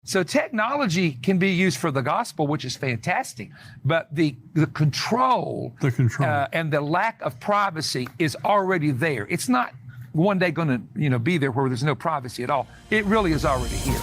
So technology can be used for the gospel, which is fantastic, but the control, and the lack of privacy is already there. It's not one day going to be there where there's no privacy at all. It really is already here.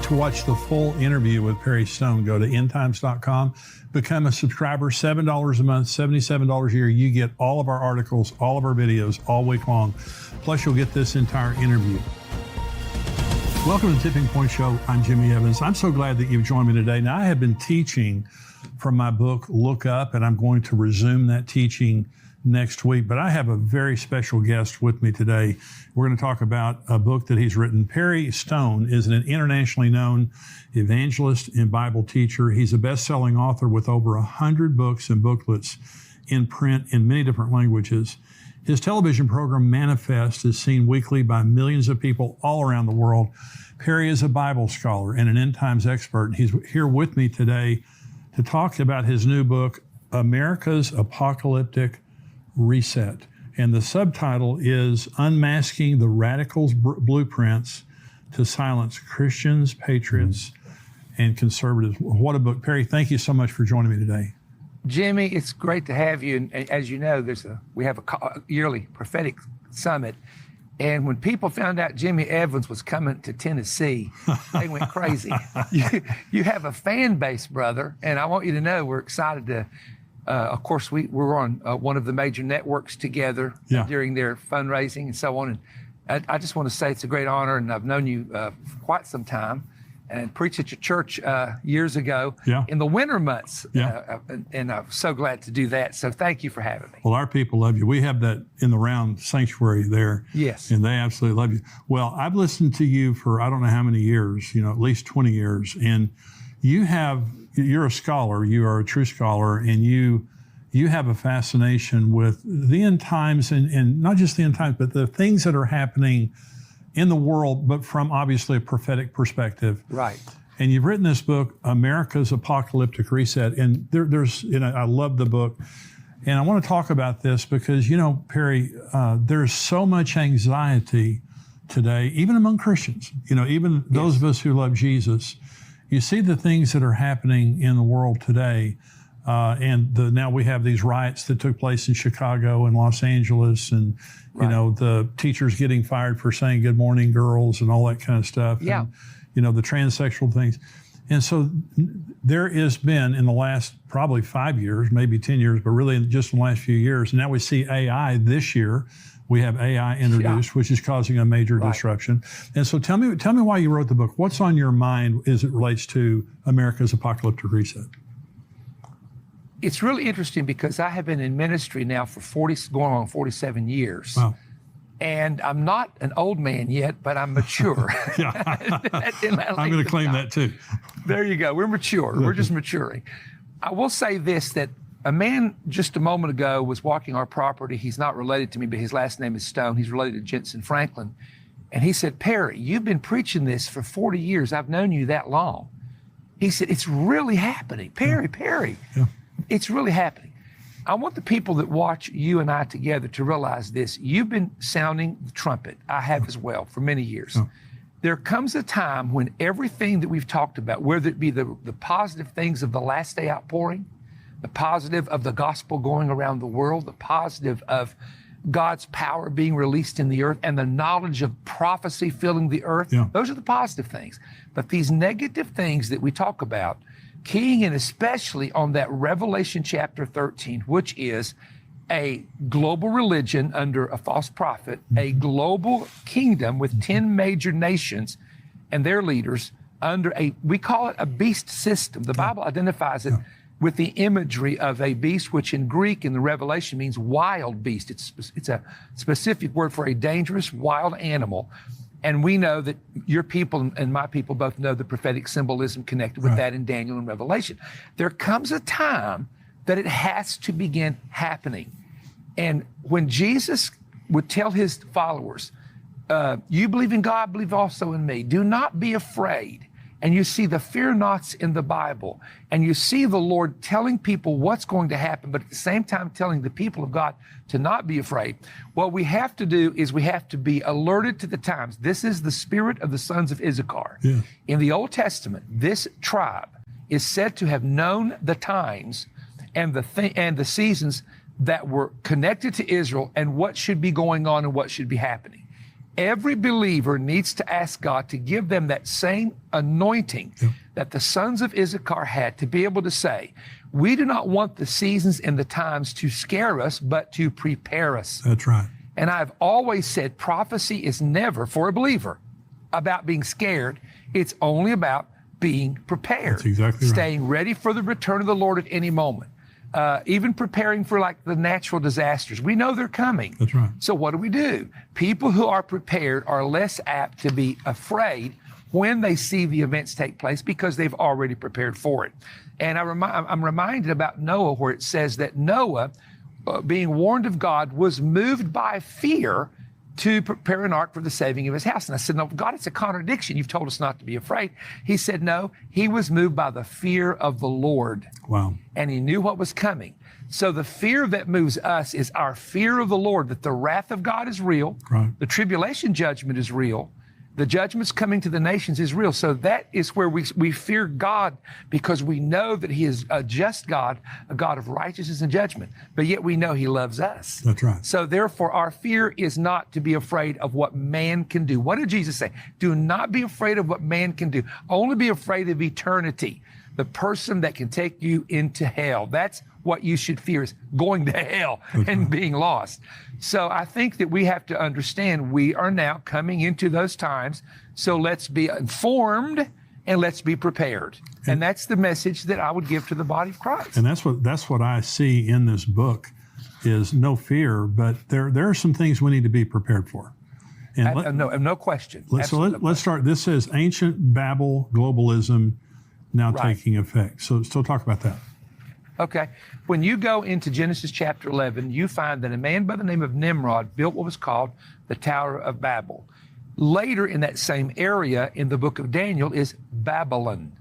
To watch the full interview with Perry Stone, go to endtimes.com, become a subscriber, $7 a month, $77 a year. You get all of our articles, all of our videos, all week long. Plus, you'll get this entire interview. Welcome to the Tipping Point Show. I'm Jimmy Evans. I'm so glad that you've joined me today. Now, I have been teaching from my book, Look Up, and I'm going to resume that teaching next week. But I have a very special guest with me today. We're going to talk about a book that he's written. Perry Stone is an internationally known evangelist and Bible teacher. He's a best-selling author with over 100 books and booklets in print in many different languages. His television program, Manifest, is seen weekly by millions of people all around the world. Perry is a Bible scholar and an end times expert. He's here with me today to talk about his new book, America's Apocalyptic Reset. And the subtitle is Unmasking the Radicals' Blueprints to Silence Christians, Patriots, and Conservatives. What a book. Perry, thank you so much for joining me today. Jimmy, it's great to have you. And as you know, we have a yearly prophetic summit. And when people found out Jimmy Evans was coming to Tennessee, they went crazy. You have a fan base, brother. And I want you to know we're excited to, of course, we're on one of the major networks together during their fundraising and so on. And I just want to say it's a great honor. And I've known you for quite some time and preached at your church years ago in the winter months. And I'm so glad to do that. So thank you for having me. Well, our people love you. We have that in the round sanctuary there. Yes. And they absolutely love you. Well, I've listened to you for I don't know how many years, at least 20 years. And you're a scholar, you are a true scholar, and you have a fascination with the end times and not just the end times, but the things that are happening in the world, but from obviously a prophetic perspective. Right. And you've written this book, America's Apocalyptic Reset. And I love the book. And I want to talk about this because, Perry, there's so much anxiety today, even among Christians, even those of us who love Jesus. You see the things that are happening in the world today. Now we have these riots that took place in Chicago and Los Angeles, and the teachers getting fired for saying "Good morning, girls" and all that kind of stuff. Yeah. And, the transsexual things. And so there has been in the last probably 5 years, maybe 10 years, but really just in the last few years. Now we see AI this year. We have AI introduced, which is causing a major disruption. And so tell me why you wrote the book. What's on your mind as it relates to America's Apocalyptic Reset? It's really interesting because I have been in ministry now for going on 47 years. Wow. And I'm not an old man yet, but I'm mature. I'm going to claim that too. There you go. We're mature. We're just maturing. I will say this, that a man just a moment ago was walking our property. He's not related to me, but his last name is Stone. He's related to Jensen Franklin. And he said, "Perry, you've been preaching this for 40 years. I've known you that long." He said, "It's really happening. Perry. Yeah. It's really happening." I want the people that watch you and I together to realize this. You've been sounding the trumpet. I have as well for many years. Oh. There comes a time when everything that we've talked about, whether it be the positive things of the last day outpouring, the positive of the gospel going around the world, the positive of God's power being released in the earth, and the knowledge of prophecy filling the earth, those are the positive things. But these negative things that we talk about, keying in especially on that Revelation chapter 13, which is a global religion under a false prophet, a global kingdom with 10 major nations and their leaders under we call it a beast system. The Bible identifies it with the imagery of a beast, which in Greek in the Revelation means wild beast. It's a specific word for a dangerous wild animal. And we know that your people and my people both know the prophetic symbolism connected with that in Daniel and Revelation. There comes a time that it has to begin happening. And when Jesus would tell his followers, you believe in God, believe also in me. Do not be afraid. and you see the fear nots in the Bible, and you see the Lord telling people what's going to happen, but at the same time telling the people of God to not be afraid, what we have to do is we have to be alerted to the times. This is the spirit of the sons of Issachar. Yeah. In the Old Testament, this tribe is said to have known the times and the seasons that were connected to Israel and what should be going on and what should be happening. Every believer needs to ask God to give them that same anointing that the sons of Issachar had, to be able to say, we do not want the seasons and the times to scare us, but to prepare us. That's right. And I've always said prophecy is never, for a believer, about being scared. It's only about being prepared. That's exactly right. Staying ready for the return of the Lord at any moment. Even preparing for like the natural disasters. We know they're coming. That's right. So what do? People who are prepared are less apt to be afraid when they see the events take place because they've already prepared for it. And I'm reminded about Noah, where it says that Noah, being warned of God, was moved by fear to prepare an ark for the saving of his house. And I said, no, God, it's a contradiction. You've told us not to be afraid. He said, no, he was moved by the fear of the Lord. Wow. And he knew what was coming. So the fear that moves us is our fear of the Lord, that the wrath of God is real. Right. The tribulation judgment is real. The judgments coming to the nations is real. So that is where we fear God, because we know that he is a just God, a God of righteousness and judgment, but yet we know he loves us. That's right. So therefore our fear is not to be afraid of what man can do. What did Jesus say? Do not be afraid of what man can do. Only be afraid of eternity, the person that can take you into hell. That's what you should fear, is going to hell and being lost. So I think that we have to understand we are now coming into those times. So let's be informed and let's be prepared. And that's the message that I would give to the body of Christ. And that's what I see in this book is no fear, but there are some things we need to be prepared for. And No question. So let's start. This says ancient Babel globalism now taking effect. So talk about that. Okay. When you go into Genesis chapter 11, you find that a man by the name of Nimrod built what was called the Tower of Babel. Later in that same area in the book of Daniel is Babylon.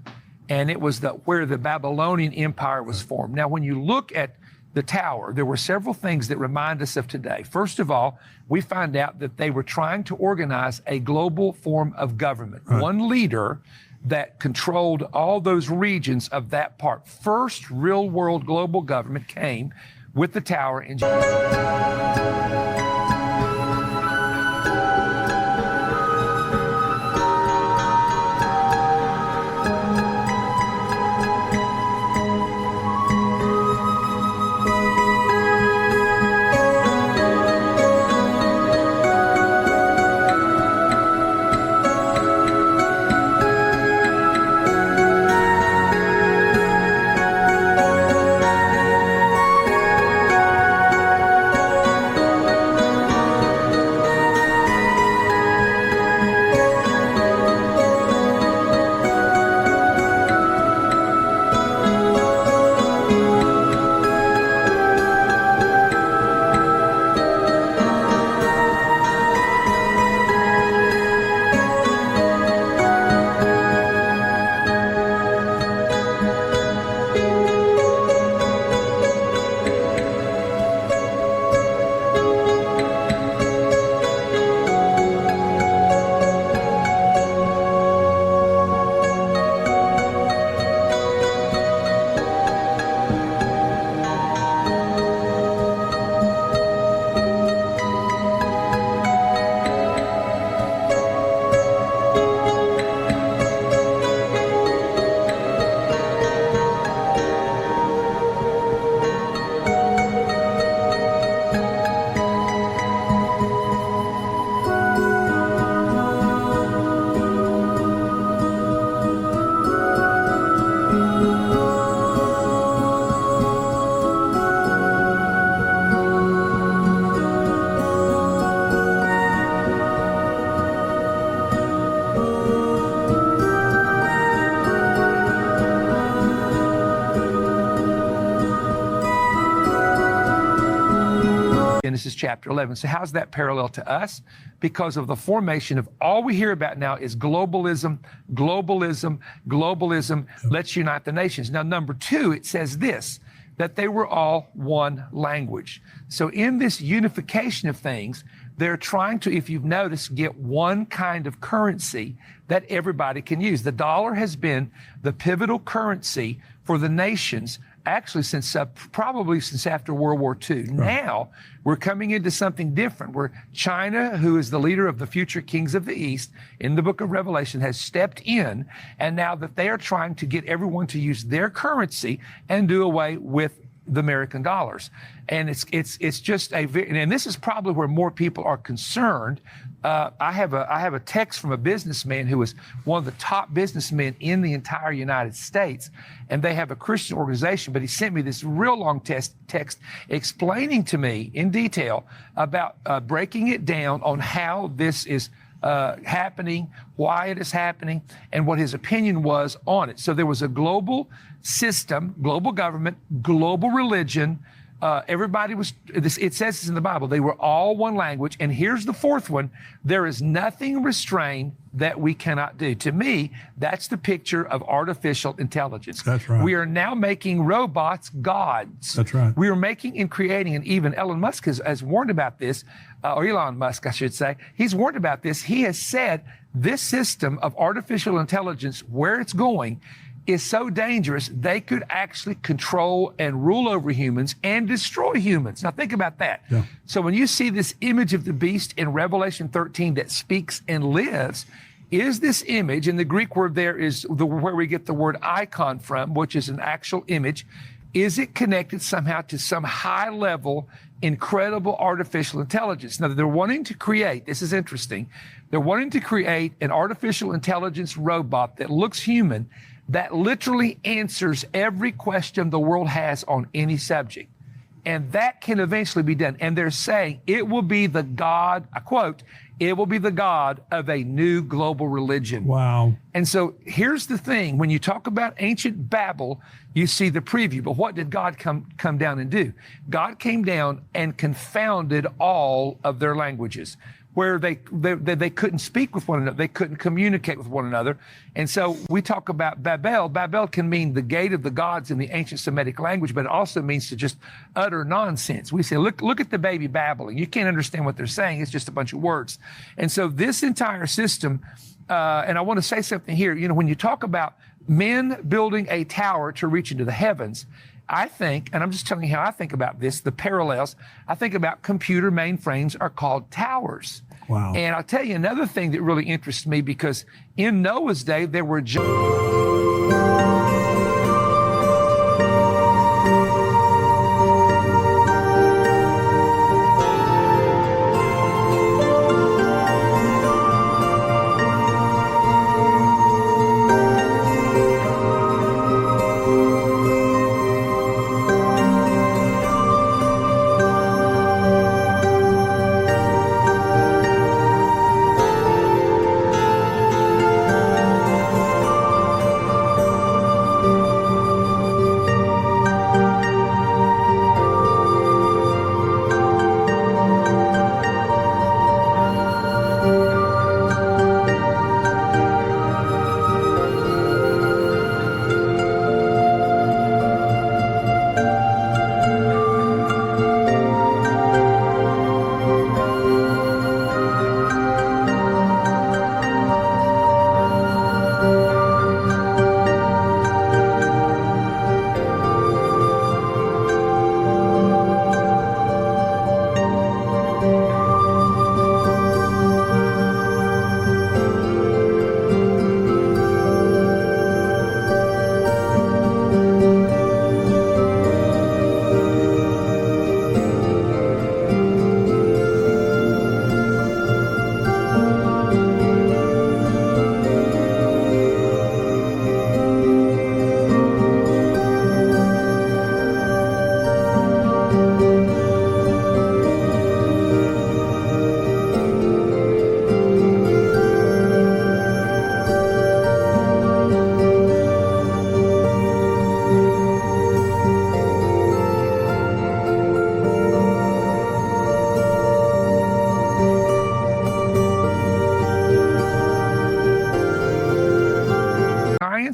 And it was where the Babylonian Empire was formed. Now, when you look at the tower, there were several things that remind us of today. First of all, we find out that they were trying to organize a global form of government. Right. One leader that controlled all those regions of that part. First real world global government came with the tower in Genesis chapter 11. So how's that parallel to us? Because of the formation of all we hear about now is globalism, globalism, globalism. Let's unite the nations. Now, number two, it says this, that they were all one language. So in this unification of things, they're trying to, if you've noticed, get one kind of currency that everybody can use. The dollar has been the pivotal currency for the nations actually since probably since after World War II. Right. Now we're coming into something different where China, who is the leader of the future kings of the East in the book of Revelation, has stepped in, and now that they are trying to get everyone to use their currency and do away with the American dollars. And it's just and this is probably where more people are concerned. I have a text from a businessman who is one of the top businessmen in the entire United States, and they have a Christian organization, but he sent me this real long text explaining to me in detail about breaking it down on how this is happening, why it is happening, and what his opinion was on it. So there was a global system, global government, global religion. Everybody was, it says this in the Bible, they were all one language. And here's the fourth one, there is nothing restrained that we cannot do. To me, that's the picture of artificial intelligence. That's right. We are now making robots gods. That's right. We are making and creating, and even Elon Musk has warned about this, or Elon Musk, I should say. He's warned about this. He has said this system of artificial intelligence, where it's going, is so dangerous, they could actually control and rule over humans and destroy humans. Now think about that. Yeah. So when you see this image of the beast in Revelation 13 that speaks and lives, is this image, and the Greek word there is where we get the word icon from, which is an actual image, is it connected somehow to some high level, incredible artificial intelligence? Now they're wanting to create, this is interesting, they're wanting to create an artificial intelligence robot that looks human, that literally answers every question the world has on any subject. And that can eventually be done. And they're saying it will be the God, I quote, it will be the God of a new global religion. Wow. And so here's the thing. When you talk about ancient Babel, you see the preview. But what did God come down and do? God came down and confounded all of their languages, where they couldn't speak with one another. They couldn't communicate with one another. And so we talk about Babel. Babel can mean the gate of the gods in the ancient Semitic language, but it also means to just utter nonsense. We say, look at the baby babbling. You can't understand what they're saying. It's just a bunch of words. And so this entire system, and I want to say something here, when you talk about men building a tower to reach into the heavens, I think, and I'm just telling you how I think about this, the parallels, I think about computer mainframes are called towers. Wow. And I'll tell you another thing that really interests me, because in Noah's day, there were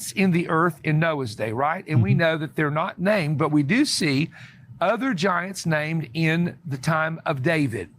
giants in the earth in Noah's day, right? And we know that they're not named, but we do see other giants named in the time of David.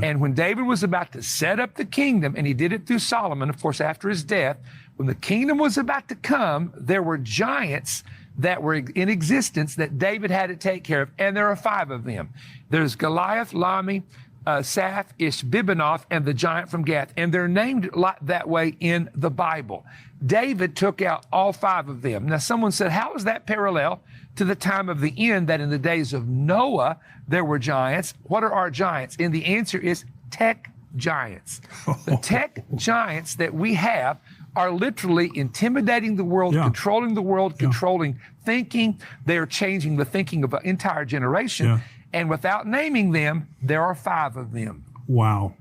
And when David was about to set up the kingdom, and he did it through Solomon, of course, after his death, when the kingdom was about to come, there were giants that were in existence that David had to take care of, and there are 5 of them. There's Goliath, Lami, Saph, Ishbibenoth, and the giant from Gath, and they're named that way in the Bible. David took out all 5 of them. Now, someone said, how is that parallel to the time of the end, that in the days of Noah, there were giants? What are our giants? And the answer is tech giants. The tech giants that we have are literally intimidating the world, controlling the world, controlling thinking. They are changing the thinking of an entire generation. And without naming them, there are 5 of them. Wow.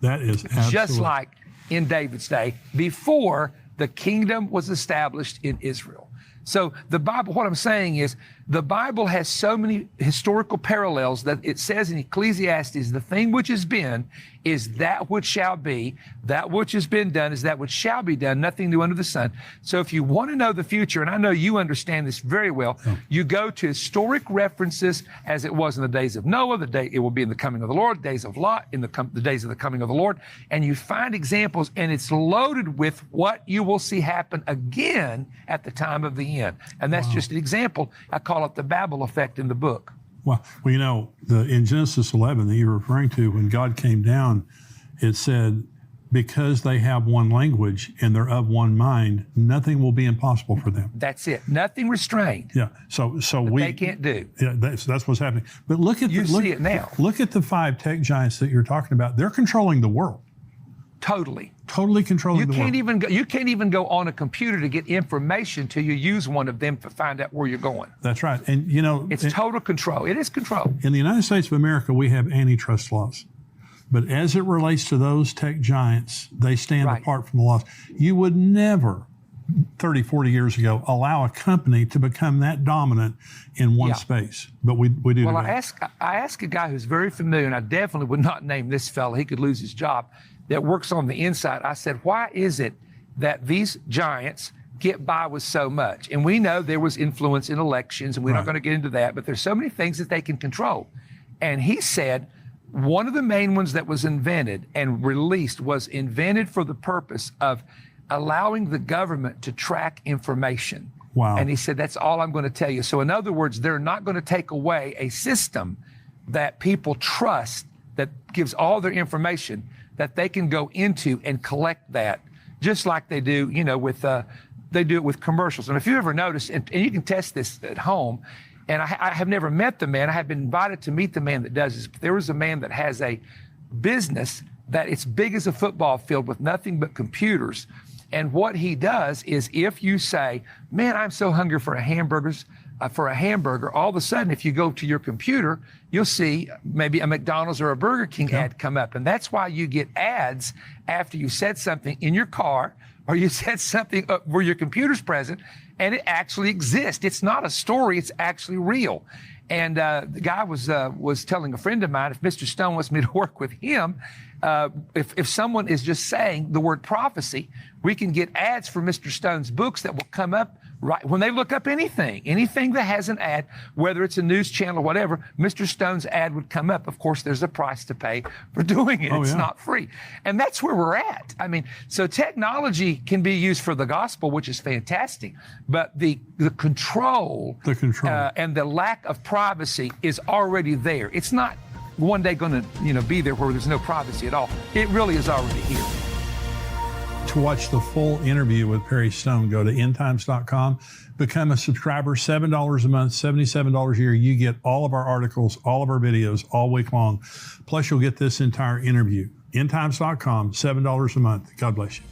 That is absolutely... Just like in David's day, before the kingdom was established in Israel. So the Bible, what I'm saying is, the Bible has so many historical parallels that it says in Ecclesiastes, the thing which has been is that which shall be, that which has been done is that which shall be done, nothing new under the sun. So if you want to know the future, and I know you understand this very well, you go to historic references as it was in the days of Noah, the day it will be in the coming of the Lord, days of Lot, in the days of the coming of the Lord, and you find examples, and it's loaded with what you will see happen again at the time of the end. And that's just an example. I call it the Babel effect in the book. Well, you know, in Genesis 11 that you're referring to, when God came down, it said, because they have one language and they're of one mind, nothing will be impossible for them. That's it. Nothing restrained. Yeah. So they can't do. Yeah, that's what's happening. But look at see it now. Look at the 5 tech giants that you're talking about. They're controlling the world. Totally controlling the world. You can't even go on a computer to get information till you use one of them to find out where you're going. That's right. And you know, it's total control. It is control. In the United States of America, we have antitrust laws. But as it relates to those tech giants, they stand apart from the laws. You would never, 30, 40 years ago, allow a company to become that dominant in one space. But we do. Well, today. I asked a guy who's very familiar, and I definitely would not name this fellow. He could lose his job. That works on the inside. I said, why is it that these giants get by with so much? And we know there was influence in elections, and we're not going to get into that, but there's so many things that they can control. And he said, one of the main ones that was invented and released was invented for the purpose of allowing the government to track information. Wow. And he said, that's all I'm going to tell you. So in other words, they're not going to take away a system that people trust that gives all their information, that they can go into and collect that, just like they do, you know, with they do it with commercials. And if you ever notice, and you can test this at home, and I have never met the man. I have been invited to meet the man that does this. There was a man that has a business that it's big as a football field with nothing but computers. And what he does is, if you say, man, I'm so hungry for a hamburger, all of a sudden, if you go to your computer, you'll see maybe a McDonald's or a Burger King ad come up. And that's why you get ads after you said something in your car, or you said something where your computer's present, and it actually exists. It's not a story, it's actually real. And the guy was telling a friend of mine, if Mr. Stone wants me to work with him, if someone is just saying the word prophecy, we can get ads for Mr. Stone's books that will come up right when they look up anything that has an ad, whether it's a news channel or whatever. Mr. Stone's ad would come up. Of course, there's a price to pay for doing it. It's not free. And that's where we're at. I mean, so technology can be used for the gospel, which is fantastic, but the control, and the lack of privacy is already there. It's not one day going to be there where there's no privacy at all. It really is already here. To watch the full interview with Perry Stone, go to endtimes.com, become a subscriber, $7 a month, $77 a year. You get all of our articles, all of our videos all week long. Plus, you'll get this entire interview. endtimes.com, $7 a month. God bless you.